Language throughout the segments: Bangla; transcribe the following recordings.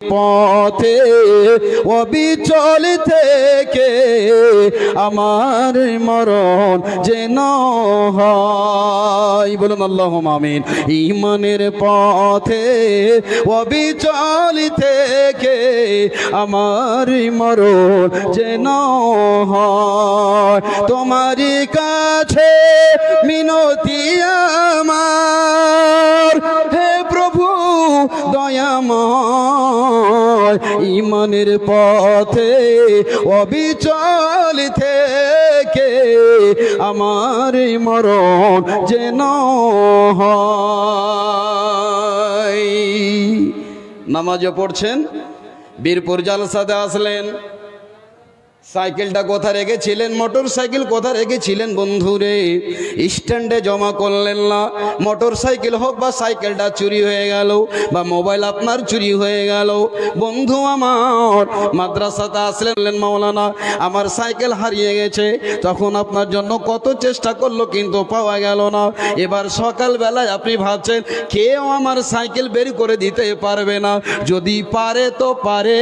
পথে অবিচল থেকে আমার মরণ যেন হয়, বলুন আল্লাহুম্মা আমিন। ঈমানের পথে অবিচল থেকে আমার মরণ যেন হয়, তোমারই কাছে মিনতি আমার, হে প্রভু দয়াময়। ঈমানের পথে অবিচল থেকে আমার মরণ যেন হয়। নামাজও পড়ছেন, বীরপুর জালসাতে আসলেন, সাইকেলটা কোথা রেখেছিলেন, মোটর সাইকেল কোথা রেখেছিলেন বন্ধুরে, স্ট্যান্ডে জমা করলেন না। মোটর সাইকেল হোক বা সাইকেলটা চুরি হয়ে গেল বা মোবাইল আপনার চুরি হয়ে গেল, বন্ধু আমার মাদ্রাসাতে আসলেন, মাওলানা আমার সাইকেল হারিয়ে গেছে। তখন আপনার জন্য কত চেষ্টা করলো কিন্তু পাওয়া গেল না। এবার সকালবেলায় আপনি ভাবছেন কেউ আমার সাইকেল বের করে দিতে পারবে না, যদি পারে তো পারে,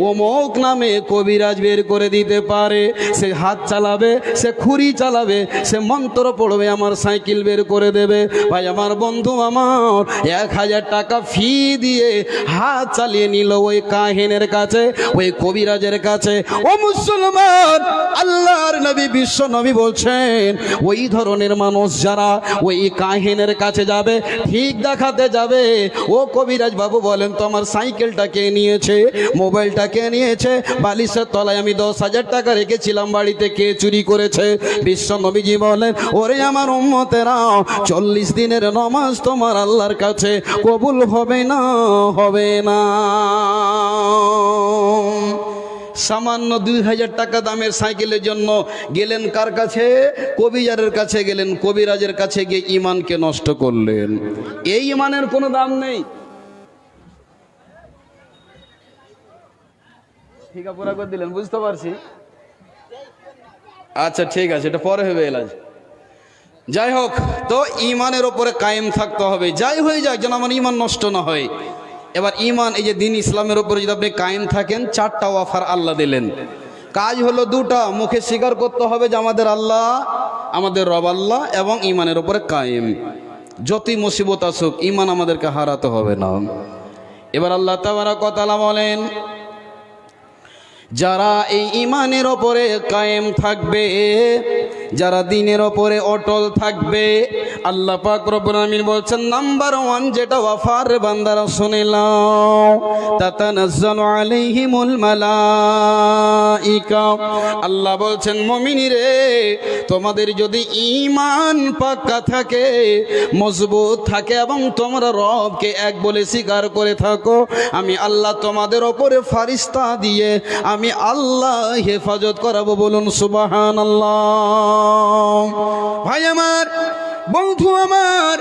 অমুক নামে কবিরাজ বের করে দিতে পারে। সে হাত চালাবে, সে খুরি চালাবে, সে মন্ত্র পড়বে, আমার সাইকেল বের করে দেবে। ভাই আমার, বন্ধু আমার 1000 টাকা ফি দিয়ে হাত চালিয়ে নিল ওই কাহিনের কাছে, ওই কবিরাজের কাছে। ও মুসলমান, আল্লাহর নবী বিশ্ব নবী বলছেন ওই ধরনের মানুষ যারা ওই কাহিনের কাছে যাবে, ঠিক দেখাতে যাবে, ও কবিরাজ বাবু বলেন তো আমার সাইকেলটা কে নিয়েছে, মোবাইলটা কে নিয়েছে, বালিশের তলায় আমি 10,000 টাকা রেখেছিলাম বাড়িতে কে চুরি করেছে। বিশ্ব নবীজি বলেন ওরে আমার উম্মতেরা, 40 দিনের নামাজ তোমার আল্লাহর কাছে কবুল হবে না, হবে না। সামান্য 2000 টাকা দামের সাইকেলের জন্য গেলেন কার কাছে? কবিরাজের কাছে গেলেন। কবিরাজের কাছে গিয়ে ঈমানকে নষ্ট করলেন। এই ঈমানের কোনো দাম নেই। ঠিক আছে, পুরা করে দিলেন, বুঝতে পারছি। আচ্ছা ঠিক আছে, এটা পরে হবে এলাজ। যাই হোক, তো ঈমানের ওপরে কায়েম থাকতে হবে, যাই হয়ে যাক যেন আমার ঈমান নষ্ট না হয়। এবার ঈমান, এই যে দিন ইসলামের ওপরে যদি আপনি কায়েম থাকেন, 4টা অফার আল্লাহ দিলেন। কাজ হলো 2টা, মুখে স্বীকার করতে হবে যে আমাদের আল্লাহ, আমাদের রব আল্লাহ, এবং ঈমানের ওপরে কায়েম। যতই মুসিবত আসুক ঈমান আমাদেরকে হারাতে হবে না। এবার আল্লাহ তাবারক ওয়া তাআলা বলেন যারা এই ঈমানের ওপরে কায়েম থাকবে, যারা দ্বীনের ওপরে অটল থাকবে, আল্লাহ পাক রব্বুল আমিন বলছেন নাম্বার 1 যেটা ওয়াফার বান্দারা শুনে নাও, তাতানাজ্জালু আলাইহিমুল মালাইকা। আল্লাহ বলছেন মুমিনিরে, তোমাদের যদি ঈমান পাক্কা থাকে, মজবুত থাকে, এবং তোমরা রবকে এক বলে স্বীকার করে থাকো, আমি আল্লাহ তোমাদের ওপরে ফারিস্তা দিয়ে আমি আল্লাহ হেফাজত করাবো। বলুন সুবহানাল্লাহ। ভাই আমার, বন্ধু আমার,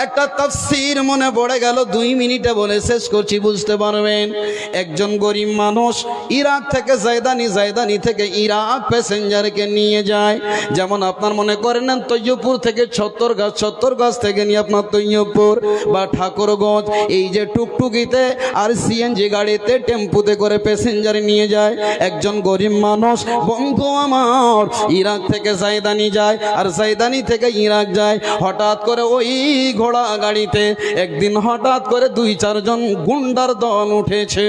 একটা তাফসীর মনে পড়ে গেল, 2 মিনিটে বলে শেষ করছি, বুঝতে পারবেন। একজন গরিব মানুষ ইরাক থেকে জায়দানি, জায়দানি থেকে ইরাক প্যাসেঞ্জারকে নিয়ে যায়। যেমন আপনার মনে করেন না তৈয়বপুর থেকে ছত্তরগাছ, ছত্তরগাছ থেকে নিয়ে আপনার তৈয়বপুর বা ঠাকুরগঞ্জ, এই যে টুকটুকিতে আর সিএনজি গাড়িতে, টেম্পুতে করে প্যাসেঞ্জার নিয়ে যায়। একজন গরিব মানুষ, বন্ধু আমার, ইরাক থেকে জায়দানি যায় আর জায়দানি থেকে ইরাক যায়। হঠাৎ করে ওই ঘোড়া গাড়িতে একদিন হঠাৎ করে 2-4 জন গুন্ডার দল উঠেছে।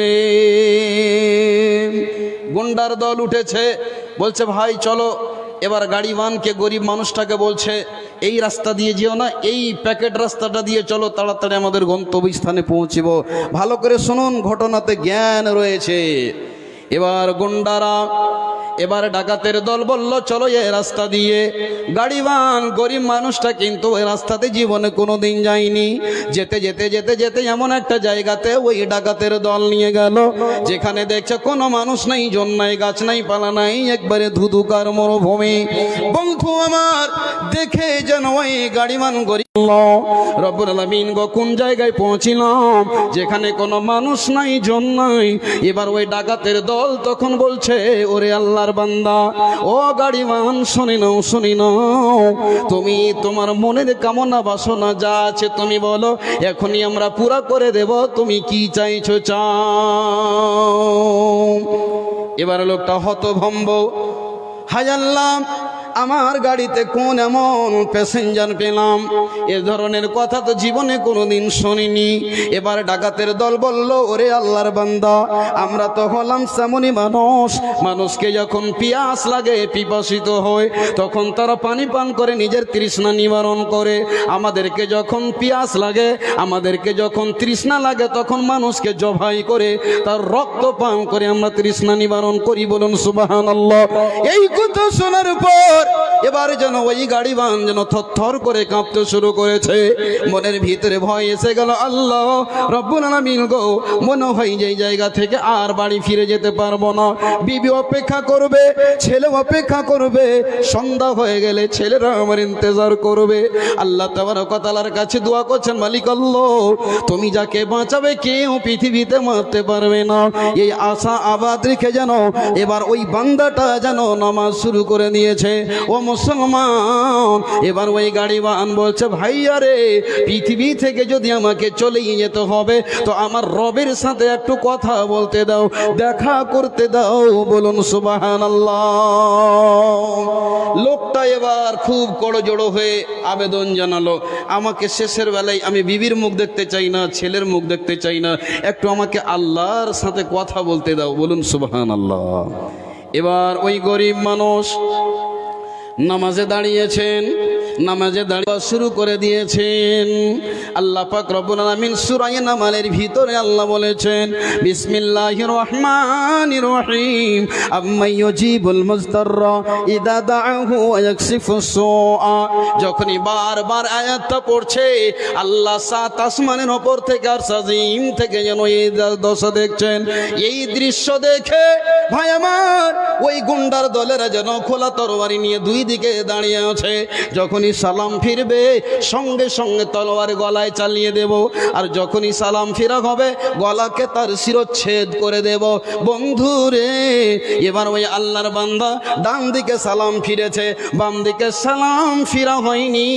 গুন্ডার দল উঠেছে, বলছে ভাই চলো। এবার গাড়িওয়ানকে, গরিব মানুষটাকে বলছে এই রাস্তা দিয়ে যেও না, এই প্যাকেট রাস্তাটা দিয়ে চলো, তাড়াতাড়ি আমাদের গন্তব্যস্থানে পৌঁছিব। ভালো করে শুনুন, ঘটনাতে জ্ঞান রয়েছে। এবার গুন্ডারা, এবার ডাকাতের দল বলল চলো এই রাস্তা দিয়ে। গাড়িওয়ান গরিব মানুষটা কিন্তু ওই রাস্তাতে জীবনে কোনোদিন যায়নি। যেতে যেতে যেতে যেতে এমন একটা জায়গাতে ওই ডাকাতের দল নিয়ে গেল, যেখানে দেখছে কোনো মানুষ নাই, জন নাই, গাছ নাই, পালা নাই, একবারে ধুধুকার মরুভূমি। বন্ধু আমার, দেখে যেন ওই গাড়িওয়ান গরিব রব্বুল আলামিন গো কোন জায়গায় পৌঁছিলাম যেখানে কোনো মানুষ নাই, জন নাই। এবার ওই ডাকাতের দল তখন বলছে, ওরে আল্লাহর বান্দা, ও গাড়িওয়ান, শুনি নাও, শুনি নাও, তুমি তোমার মনের কামনা বাসনা যা আছে তুমি বলো, এখনই আমরা পুরা করে দেব, তুমি কি চাইছো চাও। এবার লোকটা হতভম্ব, হায় আল্লাহ, আমার গাড়িতে কোন এমন প্যাসেঞ্জার পেলাম, এ ধরনের কথা তো জীবনে কোনোদিন শুনিনি। এবার ডাকাতের দল বলল, ওরে আল্লাহর বান্দা, আমরা তো হলাম সেমনই মানুষ, মানুষকে যখন পিয়াস লাগে, পিপাসিত হয়, তখন তারা পানি পান করে নিজের তৃষ্ণা নিবারণ করে। আমাদেরকে যখন পিয়াস লাগে, আমাদেরকে যখন তৃষ্ণা লাগে, তখন মানুষকে জবাই করে তার রক্ত পান করে আমরা তৃষ্ণা নিবারণ করি। বলুন সুবহানাল্লাহ। এই কথা শোনার পর এবার যেন ওই গাড়িবান যেন থরথর করে কাঁপতে শুরু করেছে, মনের ভিতরে ভয় এসে গেল। আল্লাহ রব্বুল আলামিন গো, মনে হয় যে জায়গা থেকে আর বাড়ি ফিরে যেতে পারবো না। বিবি অপেক্ষা করবে, ছেলে অপেক্ষা করবে, সন্ধ্যা হয়ে গেলে ছেলেরা আমার ইন্তজার করবে। আল্লাহ তাবারক ওয়া তাআলার কাছে দোয়া করছেন, মালিক আল্লাহ, তুমি যাকে বাঁচাবে কেউ পৃথিবীতে মারতে পারবে না। এই আশা আবাদ রেখে যেন এবার ওই বান্দাটা যেন নামাজ শুরু করে দিয়েছে। ও মুসলমান, এবার ওই গাড়িওয়ান বলছে, ভাইয়া রে, পৃথিবী থেকে যদি আমাকে চলে যেতে হবে তো আমার রবের সাথে একটু কথা বলতে দাও, দেখা করতে দাও। বলুন সুবহানাল্লাহ। লোকটা এবার খুব করজোড়ো হয়ে আবেদন জানালো, আমাকে শেষের বেলায় আমি বিবির মুখ দেখতে চাই না, ছেলের মুখ দেখতে চাই না, একটু আমাকে আল্লাহর সাথে কথা বলতে দাও। বলুন সুবহানাল্লাহ। এবার ওই গরিব মানুষ নামাজে দাঁড়িয়েছেন, নামাজে দাঁড়িয়ে শুরু করে দিয়েছেন। আল্লাহ পাক রব্বুল আলামিন সূরা নামালের ভিতরে আল্লাহ বলেছেন, বিসমিল্লাহির রহমানির রহিম, আম্মা ইউজিবুল মুজতাররা ইদা দাআহু ওয়া ইয়াকশিফুস সুআ। যখনই বারবার আয়াতটা পড়ছে, আল্লাহ সাত আসমানের উপর থেকে আর সাজিম থেকে যেন এই দশা দেখছেন। এই দৃশ্য দেখে ভাই আমার ওই গুন্ডার দলেরা যেন খোলা তরবারি নিয়ে দুই দিকে দাঁড়িয়ে আছে। যখনই সালাম ফিরবে সঙ্গে সঙ্গে তলোয়ার গলায় চালিয়ে দেব, আর যখনই সালাম ফিরা হবে গলাকে তার শিরচ্ছেদ করে দেব। বন্ধুরে, এবার ওই আল্লাহর বান্দা ডান দিকে সালাম ফিরেছে, বাম দিকে সালাম ফিরা হয়নি।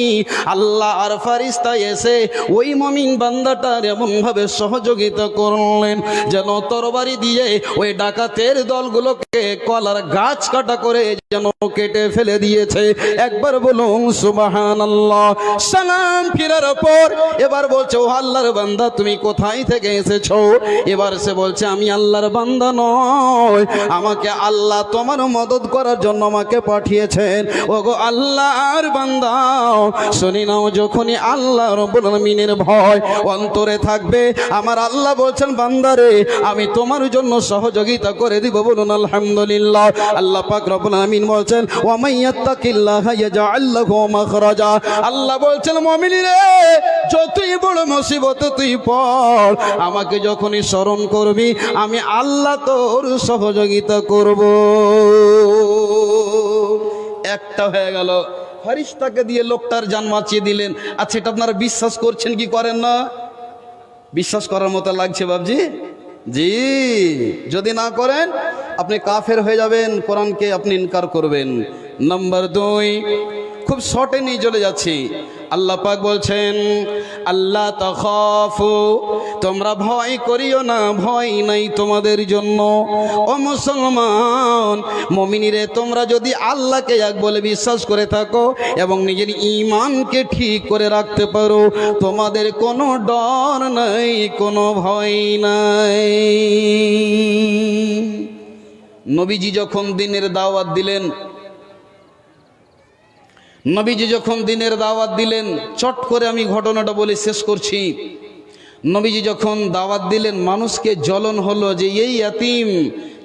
আল্লাহ আর ফারিস্তা এসে ওই মুমিন বান্দাটার এমনভাবে সহযোগিতা করলেন যেন তরবারি দিয়ে ওই ডাকাতের দলগুলোকে কলার গাছ কাটা করে যেন কেটে ফেলে দিয়েছে। একবার বলুন সুবহানাল্লাহ। সালাম ফিরার পর এবার বলছে, ও আল্লাহর বান্দা, তুমি কোথায় থেকে এসেছো? এবার সে বলছে, আমি আল্লাহর বান্দা নয়, আমাকে আল্লাহ তোমার মদদ করার জন্য আমাকে পাঠিয়েছেন। ওগো আল্লাহর বান্দা, শুনি নাও, যখনই আল্লাহ রাব্বুল আলামিনের ভয় অন্তরে থাকবে, আমার আল্লাহ বলছেন, বান্দারে, আমি তোমার জন্য সহযোগিতা করে দিব। বলুন আলহামদুলিল্লাহ। আল্লাহ পাক রব্বুল আলামিন বলছেন, ওয়া মাইয়াত্তাকিল্লাহা ইয়াজআল লাহু মাখরাজা। আল্লাহ বলছেন, মুমিন রে, যতই বড় মুসিবত তুই পড়, আমাকে যখনই স্মরণ করবি, আমি আল্লাহ তোর সহযোগিতা করব। একটা হয়ে গেল, ফেরেশতাকে দিয়ে লোকটার জান বাঁচিয়ে দিলেন। আচ্ছা, এটা আপনারা বিশ্বাস করছেন কি করেন না? বিশ্বাস করার মতো লাগছে বাবজি? জি, যদি না করেন আপনি কাফের হয়ে যাবেন, কোরআনকে আপনি ইনকার করবেন। নাম্বার 2, খুব শর্টে নিয়ে চলে যাচ্ছি। আল্লাহ পাক বলছেন, আল্লাহ তাখাফু, তোমরা ভয় করিও না, ভয় নাই তোমাদের জন্য। ও মুসলমান মুমিনিরে, তোমরা যদি আল্লাহকে এক বলে বিশ্বাস করে থাকো এবং নিজের ঈমানকে ঠিক করে রাখতে পারো, তোমাদের কোনো ডর নাই, কোনো ভয় নাই। নবীজি যখন দিনের দাওয়াত দিলেন, নবীজি যখন দিনের দাওয়াত দিলেন, চট করে আমি ঘটনাটা বলে শেষ করছি। নবীজি যখন দাওয়াত দিলেন, মানুষকে জ্বলন হলো যে এই ইয়াতিম,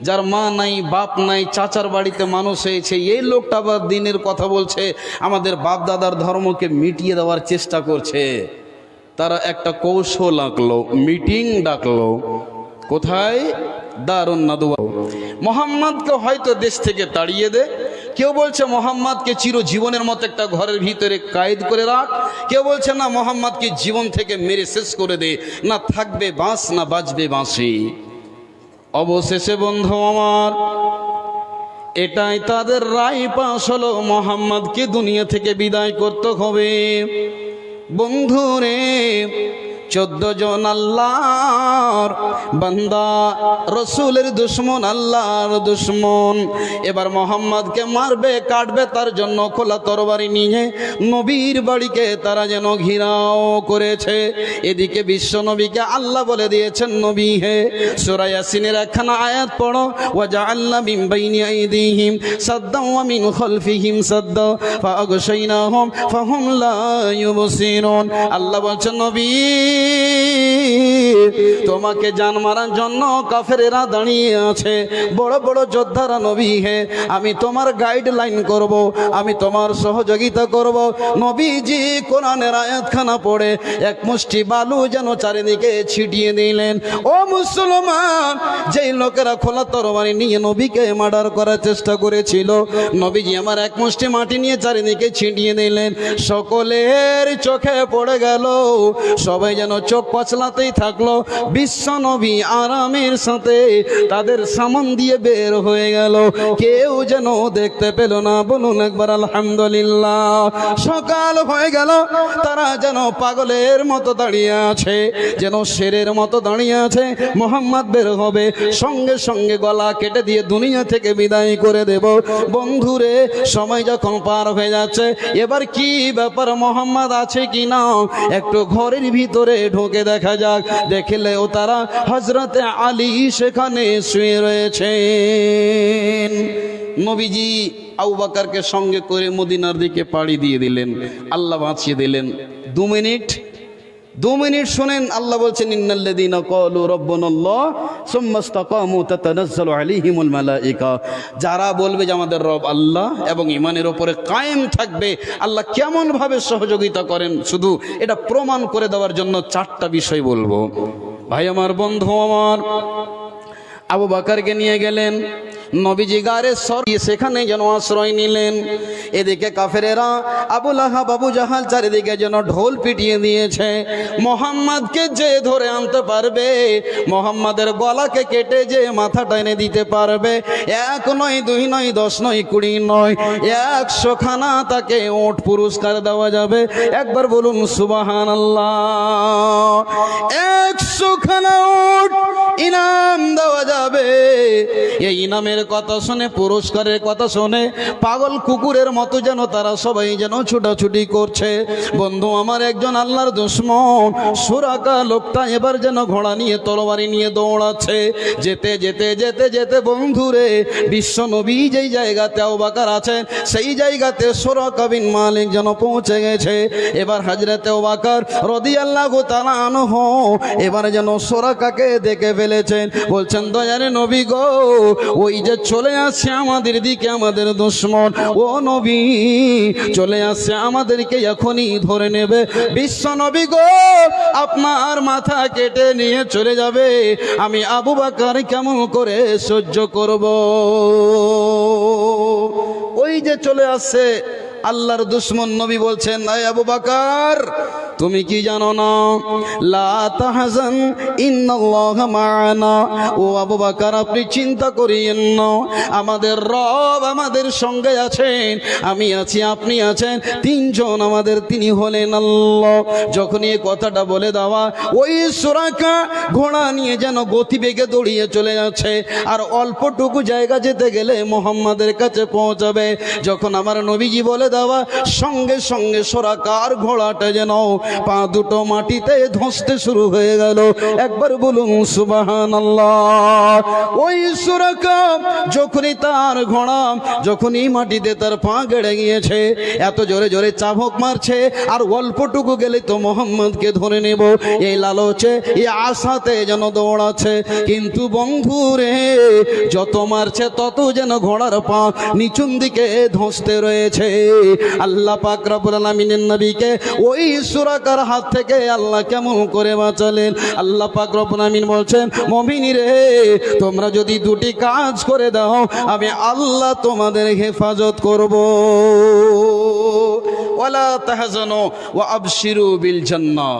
যার মা নাই, বাপ নাই, চাচার বাড়িতে মানুষ হয়েছে, এই লোকটা আবার দিনের কথা বলছে, আমাদের বাপ দাদার ধর্মকে মিটিয়ে দেওয়ার চেষ্টা করছে। তারা একটা কৌশল আঁকলো, মিটিং ডাকলো। কোথায়? দারুন নাদওয়া। মোহাম্মদকে হয়তো দেশ থেকে তাড়িয়ে দে, কেউ বলছে মোহাম্মদকে চিরজীবনের মতো একটা ঘরের ভিতরে কায়েদ করে রাখ, কেউ বলছে না মোহাম্মদকে জীবন থেকে মেরে শেষ করে দে, না থাকবে বাঁশ না বাজবে বাঁশি। অবশেষে বন্ধু আমার এটাই তাদের রায় পাশ হলো, মোহাম্মদকে দুনিয়া থেকে বিদায় করতে হবে। বন্ধুরে 14 জন আল্লাহর বান্দা, রসুলের দুশ্মন, আল্লাহর দুশ্মন, এবার মোহাম্মদকে মারবে কাটবে, তার জন্য খোলা তরবারি নিয়ে নবীর বাড়িকে তারা যেন ঘিরাও করেছে। এদিকে বিশ্ব নবীকে আল্লাহ বলে দিয়েছেন, নবী হে সূরা ইয়াসিনের একখানা আয়াত পড়ো, ওয়াজআলনা মিন বাইনি আইদিহিম সাদ্দা ওয়া মিন খালফিহিম সাদ্দা ফাআগশাইনাহুম ফাহুম লা ইউবসিরুন। আল্লাহ বলছেন, নবী তোমাকে জান মারার জন্য কাফেরেরা দাঁড়িয়ে আছে, বড় বড় যোদ্ধারা, নবী হে আমি তোমার গাইডলাইন করব, আমি তোমার সহযোগিতা করব। নবীজি কোরআনের আয়াতখানা পড়ে এক মুষ্টি বালু যেন চারিদিকে ছিটিয়ে দিলেন। ও মুসলমান, যেই লোকেরা খোলা তরবারি নিয়ে নবীকে মার্ডার করার চেষ্টা করেছিল, নবীজি আমার এক মুষ্টি মাটি নিয়ে চারিদিকে ছিটিয়ে দিলেন। সকলের চোখে পড়ে গেল, সবাই যেন চোখ কচলাতেই থাকলো। বিশ্ব নবী আরামের সাথে তাদের সামন দিয়ে বের হয়ে গেল, কেউ যেন দেখতে পেল না। বলুন একবার আলহামদুলিল্লাহ। সকাল হয়ে গেল, তারা যেন পাগলের মতো দাঁড়িয়ে আছে, যেন শেরের মতো দাঁড়িয়ে আছে। মোহাম্মদ বের হবে, সঙ্গে সঙ্গে গলা কেটে দিয়ে দুনিয়া থেকে বিদায় করে দেব। বন্ধুরে সময় যখন পার হয়ে যাচ্ছে, এবার কি ব্যাপার, মোহাম্মদ আছে কি না একটু ঘরের ভিতরে ঢোকে দেখা যাক। দেখলেও তারা হযরতে আলী সেখানে শুয়ে রয়েছেন। নবীজি আবু বকরকে সঙ্গে করে মদিনার দিকে পাড়ি দিয়ে দিলেন, আল্লাহ বাঁচিয়ে দিলেন। 2 মিনিট শুনেন, আল্লাহ বলছেন, ইন্নাল্লাযীনা ক্বালু রাব্বুনাল্লাহ সুম্মা ইসতাকামু তাতানাজ্জালু আলাইহিমুল মালায়েকা। যারা বলবে যে আমাদের রব আল্লাহ এবং ঈমানের উপরে কায়েম থাকবে, আল্লাহ কেমন ভাবে সহযোগিতা করেন, শুধু এটা প্রমাণ করে দেওয়ার জন্য 4টা বিষয় বলবো। ভাই আমার, বন্ধু আমার, আবু বকরকে নিয়ে গেলেন নবীজি গারে সরিয়ে, সেখানে যেন আশ্রয় নিলেন। এদিকে কাফেরেরা আবু লাহাব আবু জাহাল চারিদিকে যেন ঢোল পিটিয়ে দিয়েছে। মোহাম্মদকে যে ধরে আনতে পারবে, মোহাম্মদের গলাকে কেটে যে মাথাটা এনে দিতে পারবে, 1 নয় 2 নয় 10 নয় 20 নয় 100 খানা তাকে ওট পুরস্কার দেওয়া যাবে। একবার বলুন সুবহানাল্লাহ। 100 খানা ওট ইনাম দেওয়া যাবে। এই ইনামের কথা শুনে, পুরস্কারের কথা শুনে পাগল কুকুরের মতো যেন তারা সবাই যেন ছুটাছুটি করছে। বন্ধু আমার, একজন আল্লাহর দুশমন সুরাকা লোকটা এবার যেন ঘোড়া নিয়ে তরবারি নিয়ে দৌড়াচ্ছে। যেতে যেতে যেতে যেতে বন্ধুরে বিশ্ব নবী যেই জায়গাতে আবু বকর আছেন, সেই জায়গাতে সুরাকা বিন মালিক যেন পৌঁছে গেছে। এবার হযরতে আবু বকর রাদিয়াল্লাহু তাআলা আনহু এবার যেন সুরাকাকে দেখে ফেলেছেন। বলছেন, দয়ার নবী গো, ওই যে চলে আসছে আমাদের দিকে আমাদের দুশমন, ও নবী চলে আসছে, আমাদেরকে এখনই ধরে নেবে। বিশ্ব নবী গো, আপনার মাথা কেটে নিয়ে চলে যাবে, আমি আবু বকর কেমন করে সহ্য করব? ওই যে চলে আসছে আল্লাহর দুশমন। নবী বলছেন, আয় আবু বকর, তুমি কি জানো না, লা তাহজান ইন্নাল্লাহা মা'ানা। ও আবু বকর, আপনি চিন্তা করিয়েন না, আমাদের রব আমাদের সঙ্গে আছেন, আমি আছি, আপনি আছেন, 3 জন আমাদের, তিনি হলেন আল্লাহ। যখন এই কথাটা বলে দেওয়া, ওই সুরাকা ঘোড়া নিয়ে যেন গতিবেগে দৌড়িয়ে চলে যাচ্ছে, আর অল্পটুকু জায়গা যেতে গেলে মুহাম্মাদের কাছে পৌঁছাবে। যখন আমার নবীজি বলে দেওয়া, সঙ্গে সঙ্গে সুরাকার ঘোড়াটা যেন পা দুটো মাটিতে ধসতে শুরু হয়ে গেল। একবার বলুন সুবহানাল্লাহ। ওই সুরাকা যখনই তার ঘোড়া যখনই মাটিতে তার পা গেড়ে গিয়েছে, এত জোরে জোরে চাবুক মারছে, আর অল্পটুকু গেলে তো মোহাম্মদকে ধরে নেব, এই লালচে এই আশাতে যেন দৌড়াচ্ছে। কিন্তু বন্ধুরে, যত মারছে তত যেন ঘোড়ার পা নিচুন দিকে ধসতে রয়েছে। আল্লাহ পাক রব্বুল আলামিনের নবীকে ওই সূরা টাকার হাত থেকে আল্লাহ কেমন করে বাঁচালেন। আল্লাহ পাক রব্বুল আমিন বলছেন, মুমিনী রে, তোমরা যদি দুটি কাজ করে দাও আমি আল্লাহ তোমাদের হেফাজত করব। ওয়ালা তাহজানু ওয়া আবশিরু বিল জান্নাহ,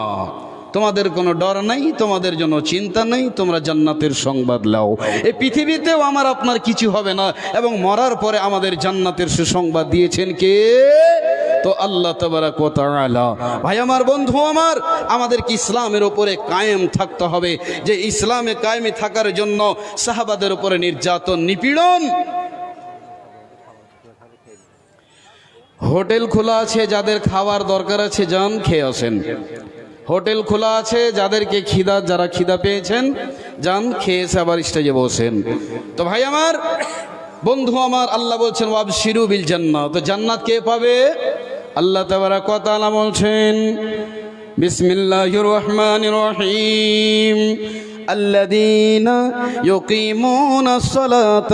তোমাদের কোনো ডর নাই, তোমাদের জন্য চিন্তা নেই, তোমরা জান্নাতের সংবাদ লাও। এই পৃথিবীতেও আমার আপনার কিছু হবে না, এবং মরার পরে আমাদের জান্নাতের সুসংবাদ দিয়েছেন কে? তো আল্লাহ তাবারাক ওয়া তাআলা। ভাই আমার, বন্ধু আমার, আমাদেরকে ইসলামের উপরে কায়েম থাকতে হবে। যে ইসলামে কায়েমে থাকার জন্য সাহাবাদের উপরে নির্যাতন, নিপীড়ন। হোটেল খোলা আছে, যাদের খাওয়ার দরকার আছে যান খেয়ে আসেন। হোটেল খোলা আছে, যাদেরকে যারা খিদা পেয়েছেন যান খেয়ে এসে আবার স্টেজে বসেন। তো ভাই আমার, বন্ধু আমার, আল্লাহ বলছেন ওয়াবশিরু বিল জান্নাহ। তো জান্নাত কে পাবে? আল্লাহ তাবারাক ওয়া তাআলা বলছেন, বিসমিল্লাহির রহমানির রহিম, الذين يقيمون الصلاة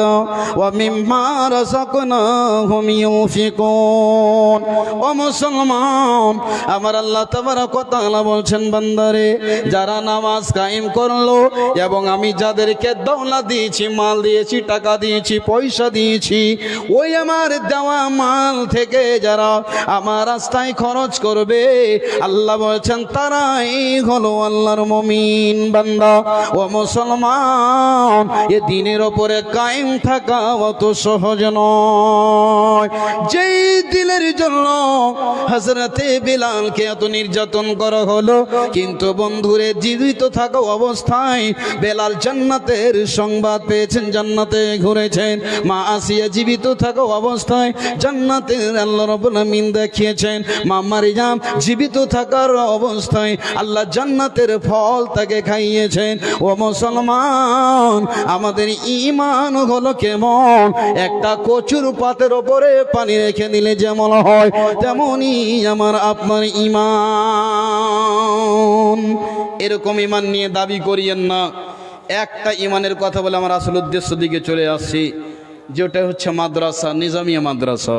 ومما رزقناهم ينفقون। ও মুসলমান আমার, আল্লাহ তাবারাক ওয়া তাআলা বলছেন, বান্দারে, যারা নামাজ কায়েম করলো এবং আমি যাদেরকে দৌলত দিয়েছি, মাল দিয়েছি, টাকা দিয়েছি, পয়সা দিয়েছি, ওই আমার দেওয়া মাল থেকে যারা আমার রাস্তায় খরচ করবে, আল্লাহ বলছেন তারাই হলো আল্লাহর মুমিন বান্দা। ও মুসলমান, এ দিনের ওপরে কায়েম থাকা অত সহজ নয়। যেই দিনের জন্য হযরতে বিলালকে এত নির্যাতন করা হলো, কিন্তু বন্ধুরে জীবিত থাকা অবস্থায় বেলাল জান্নাতের সংবাদ পেয়েছেন, জান্নাতে ঘুরেছেন। মা আসিয়া জীবিত থাকা অবস্থায় জান্নাতের আল্লাহ রাব্বুল আমিন দেখিয়েছেন। মা মারিয়াম জীবিত থাকার অবস্থায় আল্লাহ জান্নাতের ফল তাকে খাইয়েছেন। ও মুসলমান, আমাদের ঈমান হলো কেমন? একটা কচুর পাতের ওপরে পানি রেখে দিলে যেমন হয়, তেমনই আমার আপনার ঈমান। এরকম ঈমান নিয়ে দাবি করিয়েন না। একটা ঈমানের কথা বলে আমার আসল উদ্দেশ্য দিকে চলে আসছি, যেটা হচ্ছে মাদ্রাসা, নিজামিয়া মাদ্রাসা।